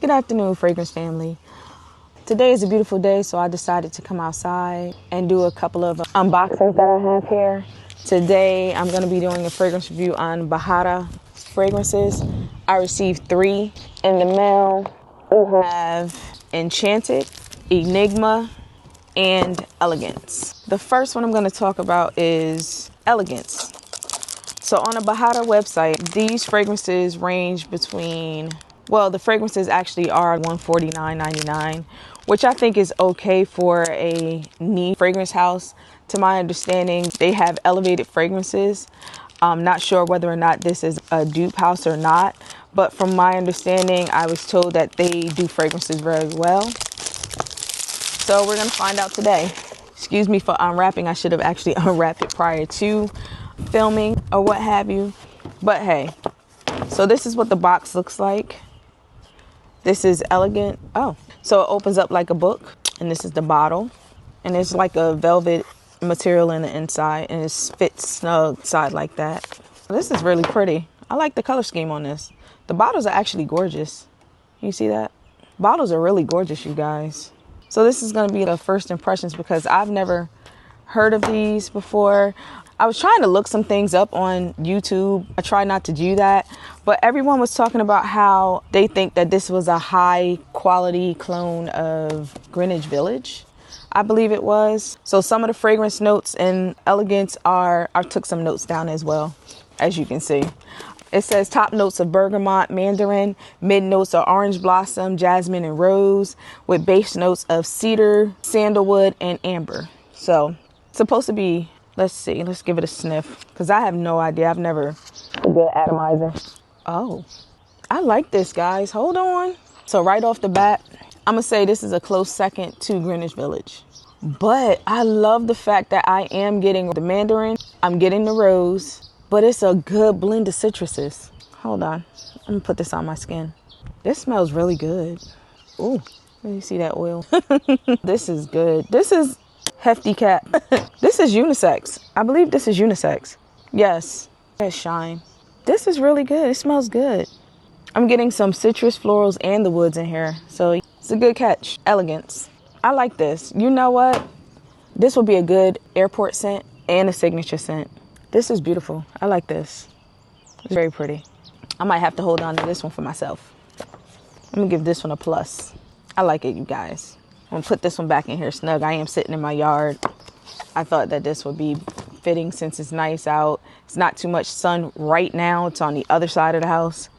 Good afternoon, fragrance family. Today is a beautiful day, so I decided to come outside and do a couple of unboxings that I have here. Today, I'm going to be doing a fragrance review on Bharara fragrances. I received 3 in the mail. We have Enchanted, Enigma, and Elegance. The first one I'm going to talk about is Elegance. So on the Bharara website, these fragrances range between, well, the fragrances actually are $149.99, which I think is okay for a niche fragrance house. To my understanding, they have elevated fragrances. I'm not sure whether or not this is a dupe house or not, but from my understanding, I was told that they do fragrances very well. So we're going to find out today. Excuse me for unwrapping. I should have actually unwrapped it prior to filming or what have you, but hey, so this is what the box looks like. This is Elegant. Oh, so it opens up like a book, and this is the bottle, and there's like a velvet material in the inside, and it fits snug side like that. This is really pretty. I like the color scheme on this. The bottles are actually gorgeous. You see that? Bottles are really gorgeous, you guys. So this is going to be the first impressions because I've never heard of these before. I was trying to look some things up on YouTube. I try not to do that, but everyone was talking about how they think that this was a high quality clone of Greenwich Village, I believe it was. So some of the fragrance notes in Elegance I took some notes down as well, as you can see. It says top notes of bergamot, mandarin, mid notes of orange blossom, jasmine, and rose, with base notes of cedar, sandalwood, and amber. So it's supposed to be, let's see, let's give it a sniff, because I have no idea. I've never a good atomizer. Oh, I like this, guys. Hold on. So right off the bat, I'm going to say this is a close second to Greenwich Village. But I love the fact that I am getting the mandarin, I'm getting the rose, but it's a good blend of citruses. Hold on. I'm going to put this on my skin. This smells really good. Ooh, let me see that oil. This is good. This is hefty cap. This is unisex. I believe this is unisex. Yes. That shine. This is really good. It smells good. I'm getting some citrus, florals, and the woods in here. So it's a good catch. Elegance. I like this. You know what? This will be a good airport scent and a signature scent. This is beautiful. I like this. It's very pretty. I might have to hold on to this one for myself. I'm going to give this one a plus. I like it, you guys. I'm going to put this one back in here snug. I am sitting in my yard. I thought that this would be fitting since it's nice out. It's not too much sun right now. It's on the other side of the house.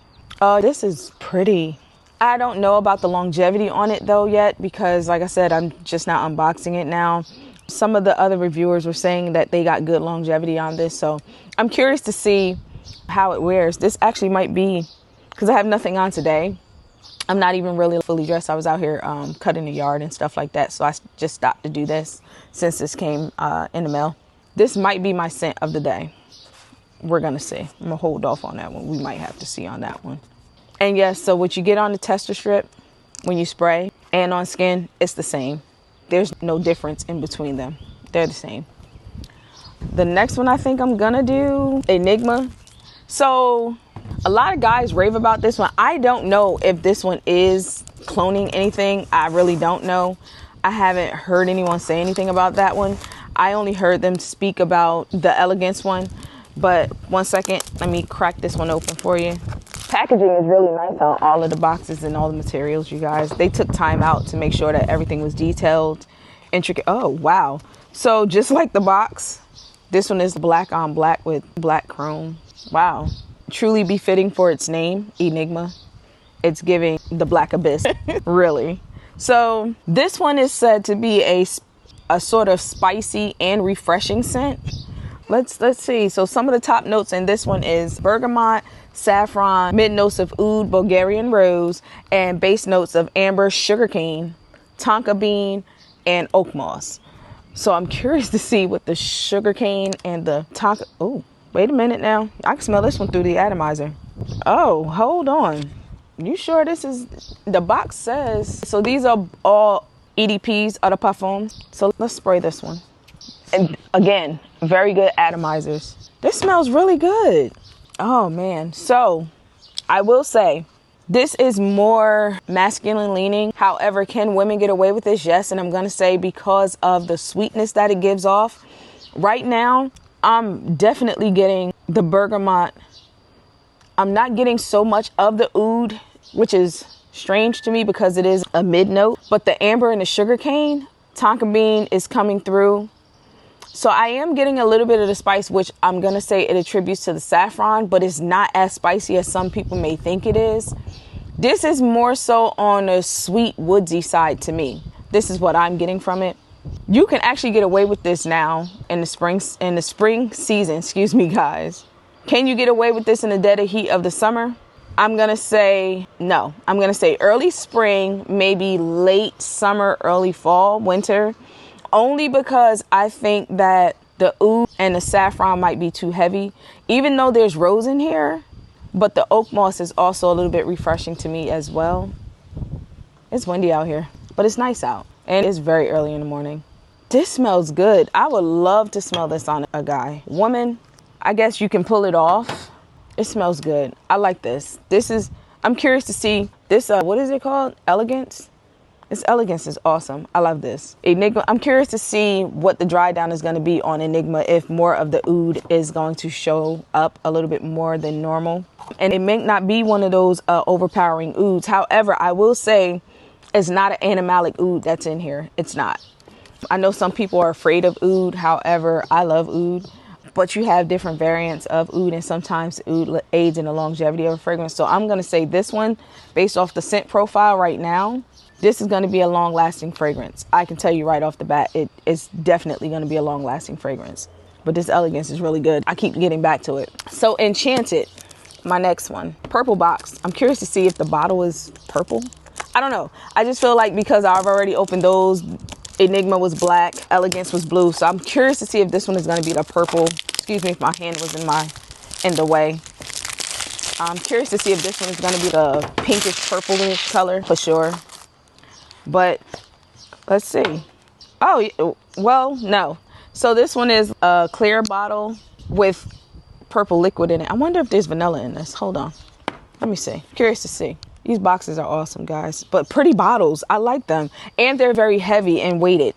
This is pretty. I don't know about the longevity on it though yet because like I said, I'm just now unboxing it now. Some of the other reviewers were saying that they got good longevity on this. So I'm curious to see how it wears. This actually might be, because I have nothing on today. I'm not even really fully dressed. I was out here cutting the yard and stuff like that. So I just stopped to do this since this came in the mail. This might be my scent of the day. We're going to see. I'm going to hold off on that one. We might have to see on that one. And yes, so what you get on the tester strip when you spray and on skin, it's the same. There's no difference in between them. They're the same. The next one I think I'm going to do, Enigma. So a lot of guys rave about this one. I don't know if this one is cloning anything. I really don't know. I haven't heard anyone say anything about that one. I only heard them speak about the Elegance one. But one second, let me crack this one open for you. Packaging is really nice on all of the boxes and all the materials, you guys. They took time out to make sure that everything was detailed, intricate. Oh, wow. So just like the box, this one is black on black with black chrome. Wow. Truly befitting for its name, Enigma. It's giving the black abyss, really. So this one is said to be a sort of spicy and refreshing scent. Let's see. So some of the top notes in this one is bergamot, saffron, mid notes of oud, Bulgarian rose, and base notes of amber, sugarcane, tonka bean, and oak moss. So I'm curious to see what the sugarcane and the tonka. Oh, wait a minute now. I can smell this one through the atomizer. Oh, hold on. You sure this is, the box says, so these are all EDPs, Eau de Parfum. So let's spray this one. And again, very good atomizers. This smells really good. Oh man. So I will say This is more masculine leaning. However, can women get away with this? Yes. And I'm going to say because of the sweetness that it gives off. Right now, I'm definitely getting the bergamot. I'm not getting so much of the oud, which is strange to me because it is a mid note. But the amber and the sugar cane, tonka bean is coming through. So I am getting a little bit of the spice, which I'm going to say it attributes to the saffron, but it's not as spicy as some people may think it is. This is more so on a sweet woodsy side to me. This is what I'm getting from it. You can actually get away with this now in the spring season, excuse me, guys. Can you get away with this in the dead of heat of the summer? I'm going to say no. I'm going to say early spring, maybe late summer, early fall, winter. Only because I think that the oud and the saffron might be too heavy, even though there's rose in here. But the oak moss is also a little bit refreshing to me as well. It's windy out here, but it's nice out. And it's very early in the morning. This smells good. I would love to smell this on a guy. Woman, I guess you can pull it off. It smells good. I like this. I'm curious to see this. What is it called? Elegance? This elegance is awesome. I love this. Enigma. I'm curious to see what the dry down is going to be on Enigma, if more of the oud is going to show up a little bit more than normal. And it may not be one of those overpowering ouds. However, I will say it's not an animalic oud that's in here. It's not. I know some people are afraid of oud. However, I love oud. But you have different variants of oud, and sometimes oud aids in the longevity of a fragrance. So I'm going to say this one, based off the scent profile right now, this is going to be a long-lasting fragrance. I can tell you right off the bat, it is definitely going to be a long-lasting fragrance. But this elegance is really good. I keep getting back to it. So Enchanted, my next one. Purple box. I'm curious to see if the bottle is purple. I don't know. I just feel like because I've already opened those, Enigma was black, Elegance was blue. So I'm curious to see if this one is going to be the purple. Excuse me if my hand was in the way. I'm curious to see if this one is going to be the pinkish purplish color for sure. But let's see. Oh, well, no. So this one is a clear bottle with purple liquid in it. I wonder if there's vanilla in this. Hold on. Let me see. Curious to see. These boxes are awesome, guys. But pretty bottles. I like them. And they're very heavy and weighted.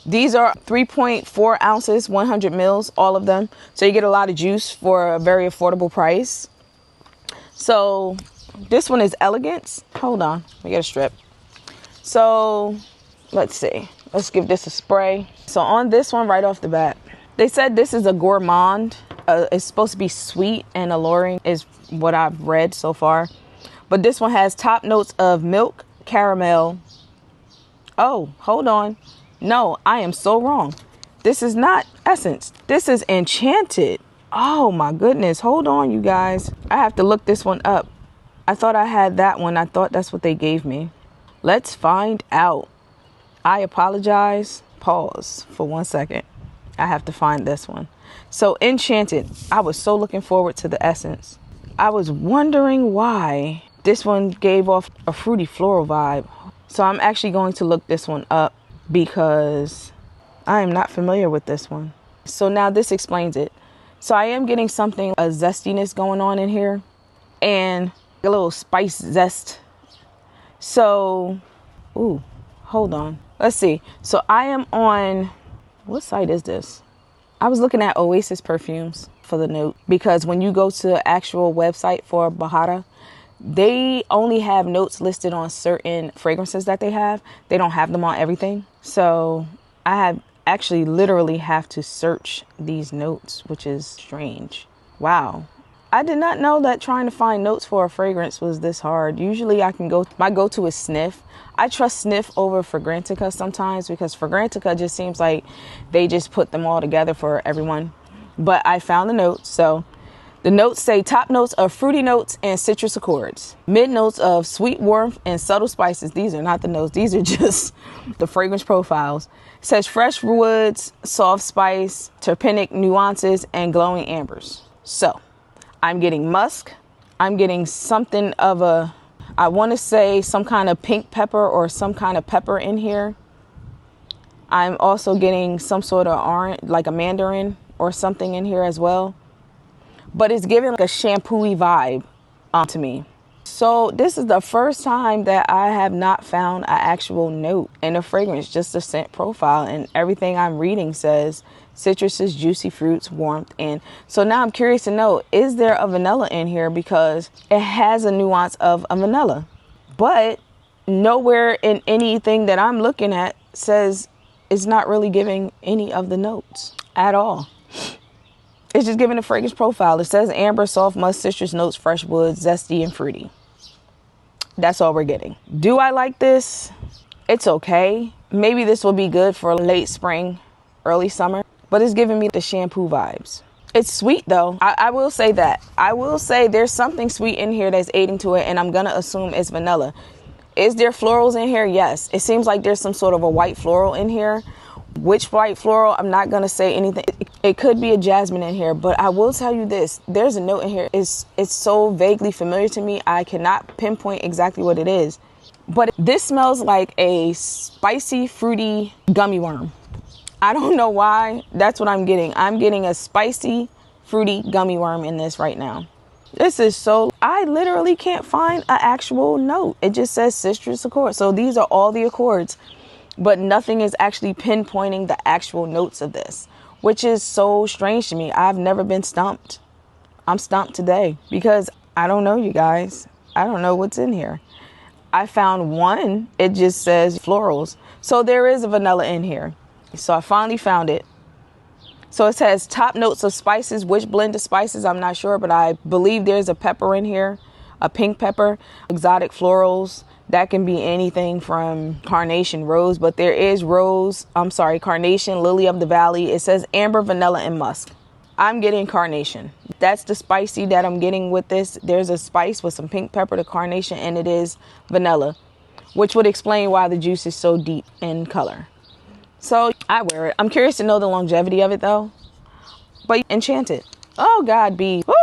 These are 3.4 ounces, 100 mils, all of them. So you get a lot of juice for a very affordable price. So this one is Elegance. Hold on. We get a strip. So let's see. Let's give this a spray. So on this one right off the bat, they said this is a gourmand. It's supposed to be sweet and alluring is what I've read so far. But this one has top notes of milk, caramel. Oh, hold on. No, I am so wrong. This is not Essence. This is Enchanted. Oh my goodness. Hold on, you guys. I have to look this one up. I thought I had that one. I thought that's what they gave me. Let's find out. I apologize. Pause for 1 second. I have to find this one. So Enchanted. I was so looking forward to the Essence. I was wondering why this one gave off a fruity floral vibe. So I'm actually going to look this one up because I am not familiar with this one. So now this explains it. So I am getting something, a zestiness going on in here and a little spice zest. So, ooh, hold on. Let's see. So I am on, what site is this? I was looking at Oasis perfumes for the note because when you go to the actual website for Bharara, they only have notes listed on certain fragrances that they have. They don't have them on everything. So I have actually literally have to search these notes, which is strange. Wow. I did not know that trying to find notes for a fragrance was this hard. Usually I can my go-to is Sniff. I trust Sniff over Fragrantica sometimes because Fragrantica just seems like they just put them all together for everyone. But I found the notes. So the notes say top notes of fruity notes and citrus accords. Mid notes of sweet warmth and subtle spices. These are not the notes. These are just the fragrance profiles. It says fresh woods, soft spice, terpenic nuances, and glowing ambers. So I'm getting musk. I'm getting something of I want to say some kind of pink pepper or some kind of pepper in here. I'm also getting some sort of orange, like a mandarin or something in here as well. But it's giving like a shampoo-y vibe to me. So this is the first time that I have not found an actual note in a fragrance, just a scent profile. And everything I'm reading says citruses, juicy fruits, warmth. And so now I'm curious to know, is there a vanilla in here? Because it has a nuance of a vanilla. But nowhere in anything that I'm looking at says it's not really giving any of the notes at all. It's just giving a fragrance profile. It says amber, soft musk, citrus notes, fresh wood, zesty, and fruity. That's all we're getting. Do I like this? It's okay. Maybe this will be good for late spring, early summer, but it's giving me the shampoo vibes. It's sweet though. I will say that. I will say there's something sweet in here that's aiding to it, and I'm gonna assume it's vanilla. Is there florals in here? Yes. It seems like there's some sort of a white floral in here. Which white floral? I'm not gonna say anything. It could be a jasmine in here, but I will tell you this. There's a note in here. It's so vaguely familiar to me. I cannot pinpoint exactly what it is. But this smells like a spicy, fruity gummy worm. I don't know why. That's what I'm getting. I'm getting a spicy, fruity gummy worm in this right now. This is so, I literally can't find an actual note. It just says citrus accord. So these are all the accords, but nothing is actually pinpointing the actual notes of this, which is so strange to me. I've never been stumped. I'm stumped today because I don't know, you guys. I don't know what's in here. I found one. It just says florals. So there is a vanilla in here. So I finally found it. So it says top notes of spices. Which blend of spices, I'm not sure, but I believe there's a pepper in here, a pink pepper, exotic florals. That can be anything from carnation, rose, but there is carnation, lily of the valley. It says amber, vanilla, and musk. I'm getting carnation. That's the spicy that I'm getting with this. There's a spice with some pink pepper, the carnation, and it is vanilla, which would explain why the juice is so deep in color. So I wear it. I'm curious to know the longevity of it though. But enchanted. Oh God, bees. Woo!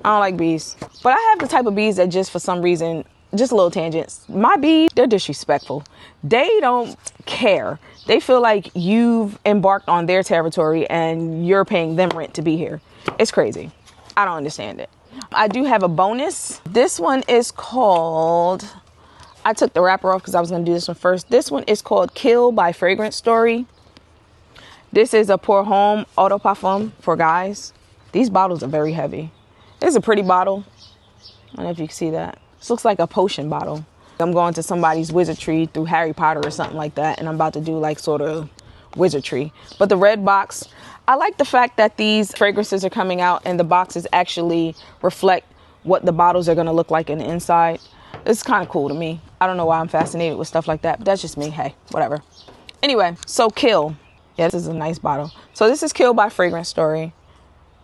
I don't like bees. But I have the type of bees that just for some reason, just little tangents. My bees, they're disrespectful. They don't care. They feel like you've embarked on their territory and you're paying them rent to be here. It's crazy. I don't understand it. I do have a bonus. This one is called, I took the wrapper off because I was going to do this one first. This one is called Kill by Fragrance Story. This is a Pour Homme Eau de Parfum for guys. These bottles are very heavy. It's a pretty bottle. I don't know if you can see that. This looks like a potion bottle. I'm going to somebody's wizardry through Harry Potter or something like that, and I'm about to do like sort of wizardry. But the red box, I like the fact that these fragrances are coming out and the boxes actually reflect what the bottles are going to look like in the inside. It's kind of cool to me. I don't know why I'm fascinated with stuff like that, but that's just me. Hey, whatever. Anyway, so Kill. Yeah, this is a nice bottle. So this is Kill by Fragrance Story.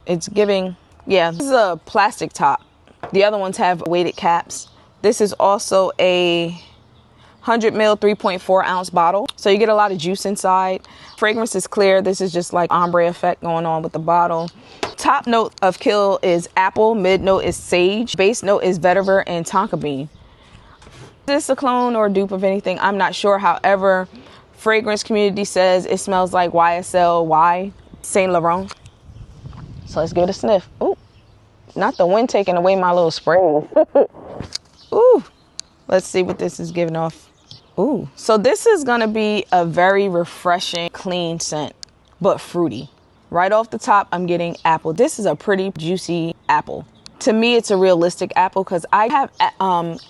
It's giving, yeah, this is a plastic top. The other ones have weighted caps. This is also a 100 ml, 3.4 ounce bottle. So you get a lot of juice inside. Fragrance is clear. This is just like ombre effect going on with the bottle. Top note of Kill is apple. Mid note is sage. Base note is vetiver and tonka bean. Is this a clone or a dupe of anything? I'm not sure. However, fragrance community says it smells like YSL Saint Laurent. So let's give it a sniff. Ooh, not the wind taking away my little spray. Ooh, let's see what this is giving off. Ooh, so this is gonna be a very refreshing, clean scent, but fruity. Right off the top, I'm getting apple. This is a pretty juicy apple. To me, it's a realistic apple because I have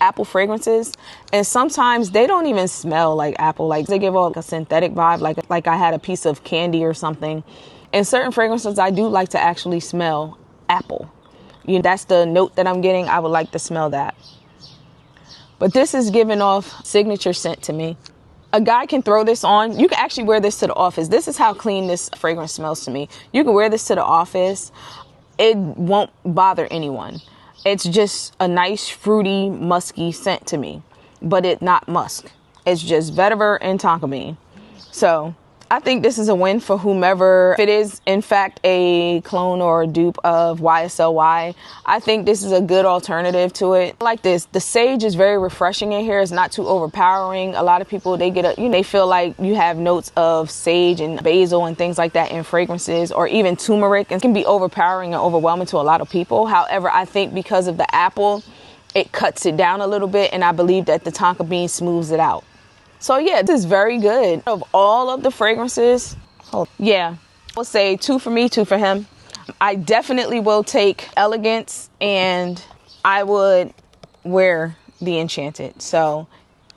apple fragrances and sometimes they don't even smell like apple. Like they give off a synthetic vibe, like I had a piece of candy or something. In certain fragrances, I do like to actually smell apple. You know, that's the note that I'm getting. I would like to smell that. But this is giving off signature scent to me. A guy can throw this on. You can actually wear this to the office. This is how clean this fragrance smells to me. You can wear this to the office. It won't bother anyone. It's just a nice, fruity, musky scent to me. But it's not musk. It's just vetiver and tonka bean. So I think this is a win for whomever. If it is, in fact, a clone or a dupe of YSL, I think this is a good alternative to it. I like this. The sage is very refreshing in here. It's not too overpowering. A lot of people, they feel like you have notes of sage and basil and things like that in fragrances, or even turmeric, and it can be overpowering and overwhelming to a lot of people. However, I think because of the apple, it cuts it down a little bit, and I believe that the tonka bean smooths it out. So yeah, this is very good. Of all of the fragrances, yeah, I'll say 2 for me, 2 for him. I definitely will take Elegance, and I would wear the Enchanted. So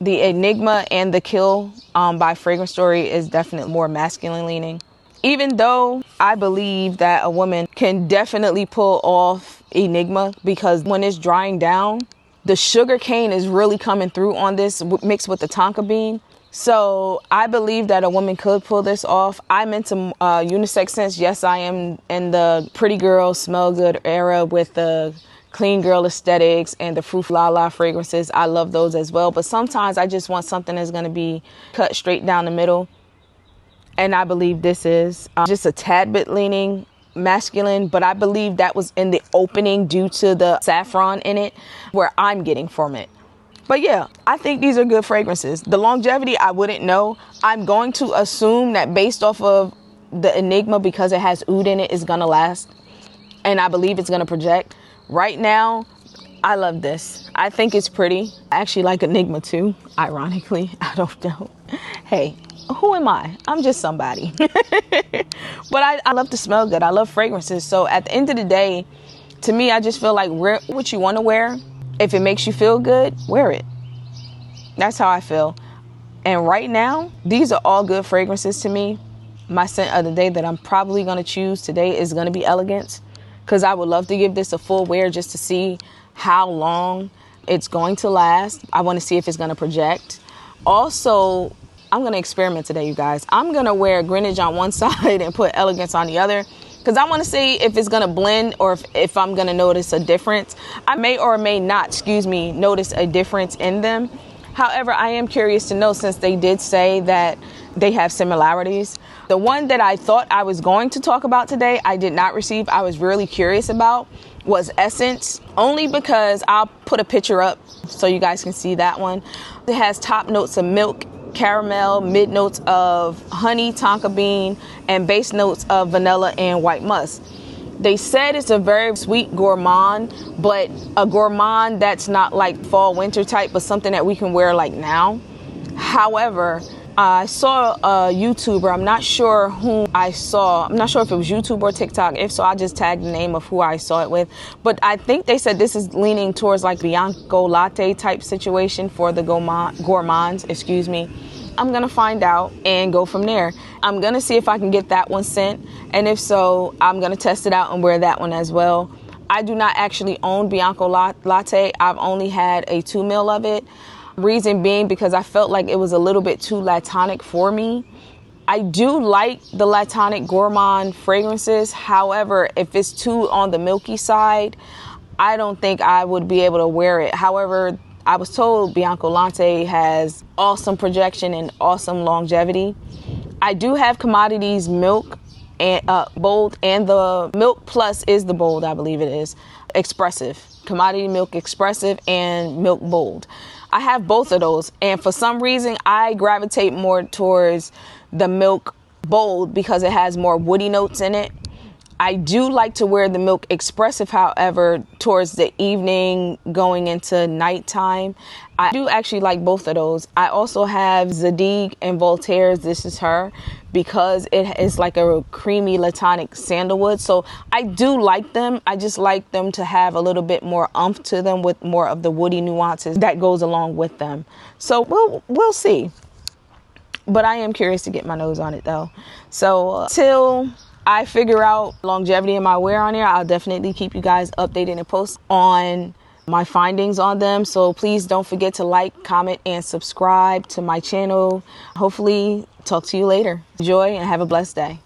the Enigma and the Kill by Fragrance Story is definitely more masculine leaning. Even though I believe that a woman can definitely pull off Enigma, because when it's drying down, the sugar cane is really coming through on this mixed with the tonka bean. So I believe that a woman could pull this off. I'm into unisex scents. Yes, I am in the pretty girl, smell good era with the clean girl aesthetics and the Frou La La fragrances. I love those as well. But sometimes I just want something that's going to be cut straight down the middle. And I believe this is just a tad bit leaning masculine, but I believe that was in the opening due to the saffron in it, where I'm getting from it. But yeah, I think these are good fragrances. The longevity, I wouldn't know. I'm going to assume that based off of the Enigma, because it has oud in it, is going to last. And I believe it's going to project. Right now, I love this. I think it's pretty. I actually like Enigma too, ironically. I don't know. Hey, who am I? I'm just somebody. But I love to smell good. I love fragrances. So at the end of the day, to me, I just feel like wear what you want to wear. If it makes you feel good, wear it. That's how I feel. And right now, these are all good fragrances to me. My scent of the day that I'm probably going to choose today is going to be Elegance, because I would love to give this a full wear just to see how long it's going to last. I want to see if it's going to project. Also, I'm going to experiment today, you guys. I'm going to wear Greenwich on one side and put Elegance on the other, because I want to see if it's going to blend or if I'm going to notice a difference. I may or may not, notice a difference in them. However, I am curious to know, since they did say that they have similarities. The one that I thought I was going to talk about today, I did not receive. I was really curious about was Essence, only because I'll put a picture up so you guys can see that one. It has top notes of milk, caramel, mid notes of honey, tonka bean, and base notes of vanilla and white musk. They said it's a very sweet gourmand, but a gourmand that's not like fall winter type, but something that we can wear like now. However, I saw a YouTuber, I'm not sure whom I saw. I'm not sure if it was YouTube or TikTok. If so, I just tagged the name of who I saw it with. But I think they said this is leaning towards like Bianco latte type situation for the gourmands, I'm going to find out and go from there. I'm going to see if I can get that one sent. And if so, I'm going to test it out and wear that one as well. I do not actually own Bianco latte. I've only had a 2 ml of it. Reason being because I felt like it was a little bit too latonic for me. I do like the latonic gourmand fragrances. However, if it's too on the milky side, I don't think I would be able to wear it. However, I was told Bianco latte has awesome projection and awesome longevity. I do have Commodities milk and bold, and the milk plus is the bold, I believe it is. Expressive. Commodity milk expressive and milk bold. I have both of those, and for some reason I gravitate more towards the milk bold because it has more woody notes in it. I do like to wear the milk expressive, however, towards the evening going into nighttime. I do actually like both of those. I also have Zadig and Voltaire's This Is Her because it is like a creamy latonic sandalwood. So I do like them. I just like them to have a little bit more oomph to them with more of the woody nuances that goes along with them. So we'll see. But I am curious to get my nose on it though. So till I figure out longevity in my wear on here, I'll definitely keep you guys updated and post on my findings on them. So please don't forget to like, comment, and subscribe to my channel. Hopefully talk to you later. Enjoy and have a blessed day.